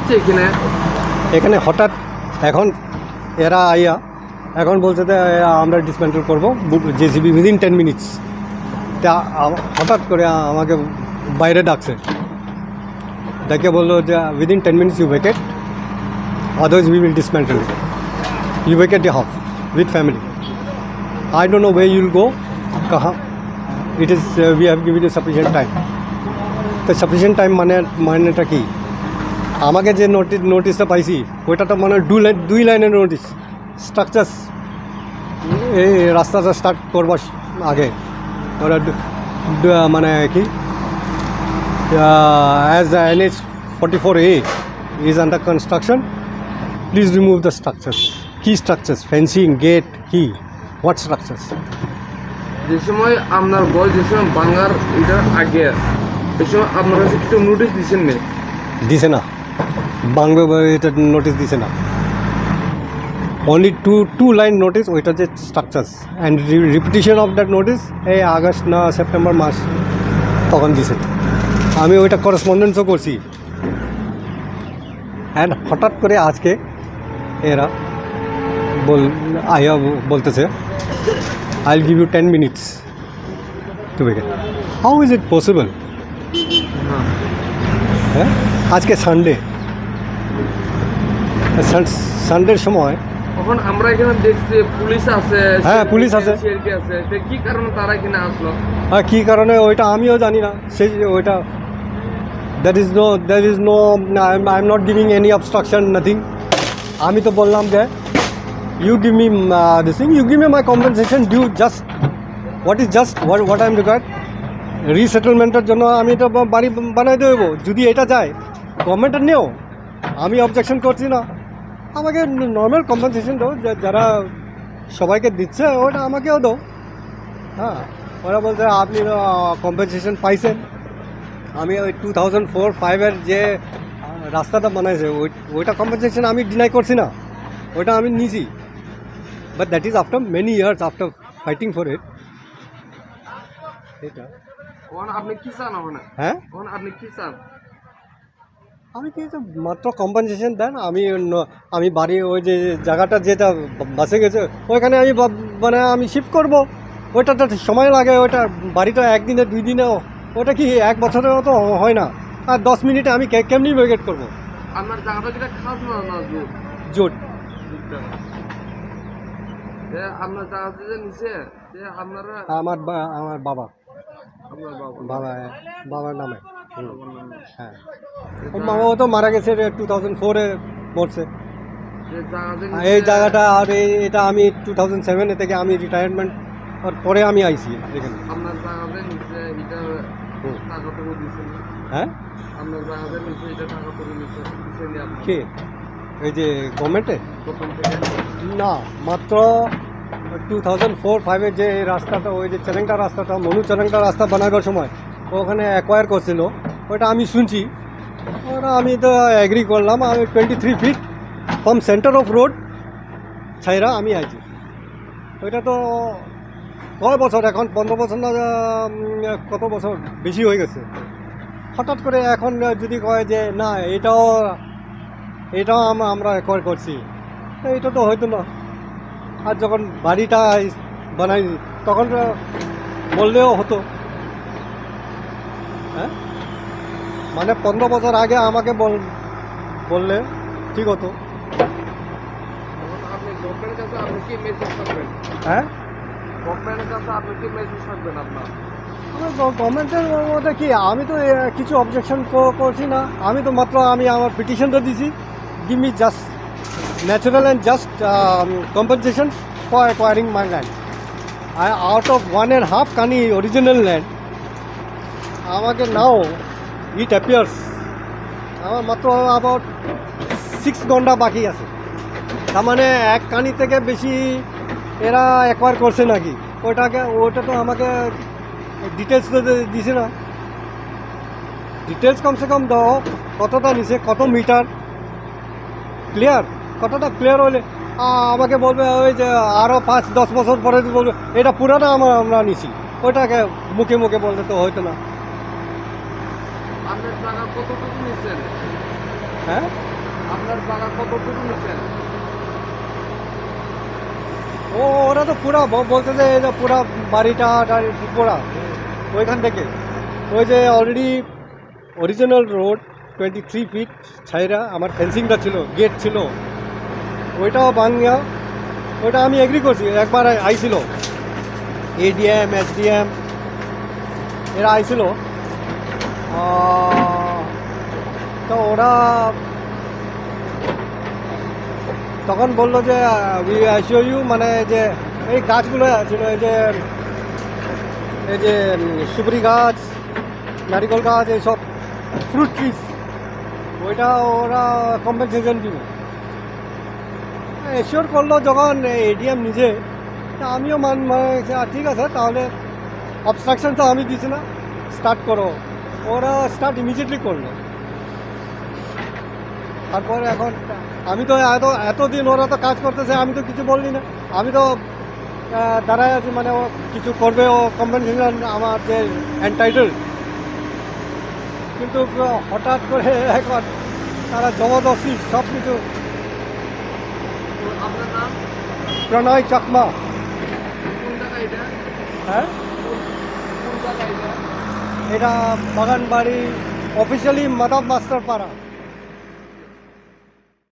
হচ্ছে এখানে? এখানে হঠাৎ এখন এরা আইয়া এখন বলছে যে আমরা ডিসমেন্টেল করবো জেসিবি উইদিন 10 মিনিটস। তা হঠাৎ করে আমাকে বাইরে ডাকছে, ডেকে বললো যে within 10 minutes you vacate, otherwise we will dismantle you vacate the house with family. I don't know where you'll go, kaha. It is we have given you sufficient time. তো সাফিসিয়েন্ট টাইম মানেটা কি? আমাকে যে নোটিশটা পাইছি ওইটা তো মানে দুই লাইনের নোটিশ। স্ট্রাকচার্স এই রাস্তাটা স্টার্ট করবার আগে ওরা মানে কি as NH 44A is under construction, please remove the structures. Key structures, fencing, gate, key. What structures? যে সময় আপনার বয়স যে সময় বাংলার এটার আগে এই সময় আপনার কাছে কিছু নোটিশ দিচ্ছেন না? দিছে না, বাংলা এটা নোটিশ দিছে না। অনলি টু লাইন নোটিস, ওইটা যে structures and repetition of that notice এই আগস্ট না সেপ্টেম্বর মাস তখন দিছে। আমি ওইটা করেসপন্ডেন্সও করছি। অ্যান্ড হঠাৎ করে আজকে এরা বলতেছে I will give you 10 minutes to vacate. How is it possible? হ্যাঁ, আজকে সানডে, সানডের সময় তখন আমরা এখানে দেখছি পুলিশ আছে। হ্যাঁ, পুলিশ আছে। কি কারণে তারা এখানে আসলো? হ্যাঁ, কী কারণে ওইটা আমিও জানি না। সেই ওইটা that is no I am not giving any obstruction, nothing. আমি তো বললাম যে you give me this thing, you give me my compensation due, just what I am required. রিসেটেলমেন্টের জন্য আমি তো বাড়ি বানাই দেবো যদি এটা যায় গভর্নমেন্টের নিয়েও। আমি অবজেকশন করছি না, আমাকে নর্মাল কম্পেনসেশন দাও, যারা সবাইকে দিচ্ছে ওটা আমাকেও দাও। হ্যাঁ, ওরা বলছে আপনি কম্পেনসেশন পাইছেন। আমি ওই 2004-05 যে রাস্তাটা বানাইছে ওইটা কম্পেনসেশন আমি ডিনাই করছি না, ওইটা আমি নিয়েছি। But that is after many years, after fighting for it. এটা আপনি কি চান? হ্যাঁ, আপনি কি চান? আমি কি মাত্র কম্পেনসেশন দেন। আমি বাড়ি ওই যে জায়গাটা যেটা বাসে গেছে ওইখানে আমি মানে আমি শিফট করব। ওইটা তো সময় লাগে, ওইটা বাড়িটা একদিনে 2 দিনেও, ওটা কি 1 বছরেও তো হয় না। আর 10 মিনিটে আমি কেমনি ভেকেট করবো? আপনার জায়গাটা যেটা খাস না জোট আপনার জায়গা যে নিচে যে আপনারা আমার বাবা, আপনার বাবার নামে। হ্যাঁ, ও তো মারা গেছে 2004-এ মরছে। এই জায়গাটা আর এটা আমি 2007 থেকে আমি রিটায়ারমেন্ট পরে আমি আইছি এখানে। আপনার জায়গাতে নিচে এটা টাকা তো দিয়েছেন? হ্যাঁ, আপনার জায়গাতে নিচে এটা টাকা তো দিয়েছেন কে? এই যে গভর্নমেন্টে না, মাত্র 2004-05 যে রাস্তাটা, ওই যে চ্যালেংটা রাস্তাটা, মনু চ্যালেংটা রাস্তা বানাবার সময় ওখানে অ্যাকোয়ার করছিল, ওইটা আমি শুনছি। ওরা আমি তো অ্যাগ্রি করলাম। আমি 23 feet from center of road ছাইরা আমি আইছি। ওইটা তো কয় বছর, এখন 15 বছর না কত বছর বেশি হয়ে গেছে। হঠাৎ করে এখন যদি কয় যে না এটাও আমরা অ্যাকোয়ার করছি, এটা তো হয়তো না। আর যখন বাড়িটা বানাই তখন বললেও হতো। হ্যাঁ, মানে 15 বছর আগে আমাকে বললে ঠিক হতো। আপনি গভর্নমেন্টের কাছে আপনি কি মেসেজ করবেন? হ্যাঁ, গভর্নমেন্টের কাছে আপনি কি মেসেজ করবেন? আপনার গভর্নমেন্টের মধ্যে কি, আমি তো কিছু অবজেকশন করছি না। আমি তো মাত্র আমার পিটিশনটা দিছি, give me just natural and just compensation for acquiring my land. Out of 1.5 কানি অরিজিনাল ল্যান্ড আমাকে নাও ইট অ্যাপিয়ার্স আমার মাত্র অ্যাবাউট 6 ঘন্টা বাকি আছে। তার মানে 1 কানি থেকে বেশি এরা অ্যাকোয়ার করছে নাকি, ওটা তো আমাকে ডিটেলস তো দিছে না। ডিটেলস কমসে কম দাও, কতটা নিছে, কত মিটার ক্লিয়ার, কতটা ক্লিয়ার হলে আমাকে বলবে ওই যে আরও 5-10 বছর পরে বলবে এটা পুরোটা আমরা নিছি। ওইটাকে মুখে মুখে বলতে তো হয়তো না। আপনার জায়গা কতটুকু নিচ্ছেন? হ্যাঁ, আপনার জায়গা কতটুকু নিচ্ছেন? ওরা তো পুরা বলছে যে এই যে পুরা বাড়িটা পুরা ওইখান থেকে ওই যে অলরেডি অরিজিনাল রোড 23 ফিট ছাইরা আমার ফেন্সিংটা ছিল, গেট ছিল, ওইটাও ভাঙিয়া, ওইটা আমি এগ্রি করছি। একবার আইছিল এডিএম এসডিএম এরা আইছিল, তো ওরা তখন বললো যে উই অ্যাসিওর ইউ, মানে যে এই গাছগুলো ছিল, এই যে সুপারি গাছ, নারিকেল গাছ, এইসব ফ্রুট ট্রিজ, ওইটা ওরা কম্পেনসেশন দিবে এশিওর করলো যখন এডিএম নিজে। তা আমিও মানে ঠিক আছে, তাহলে অবস্ট্রাকশন তো আমি দিছি না, স্টার্ট করো। ওরা স্টার্ট ইমিডিয়েটলি করলো। তারপরে এখন আমি তো এতদিন ওরা তো কাজ করতেছে, আমি তো কিছু বললি না, আমি তো দাঁড়ায় আছি, মানে ও কিছু করবে, ও কম্পেনসেশন আমার যে এন্টাইটেল। কিন্তু হঠাৎ করে এখন তারা জবরদস্তি সব কিছু। তো আপনার নাম? প্রণয় চাকমা। কোন জায়গা এটা? হ্যাঁ, কোন জায়গা এটা? এটা বাগানবাড়ি, অফিসিয়ালি মাদাব মাস্টার পাড়া।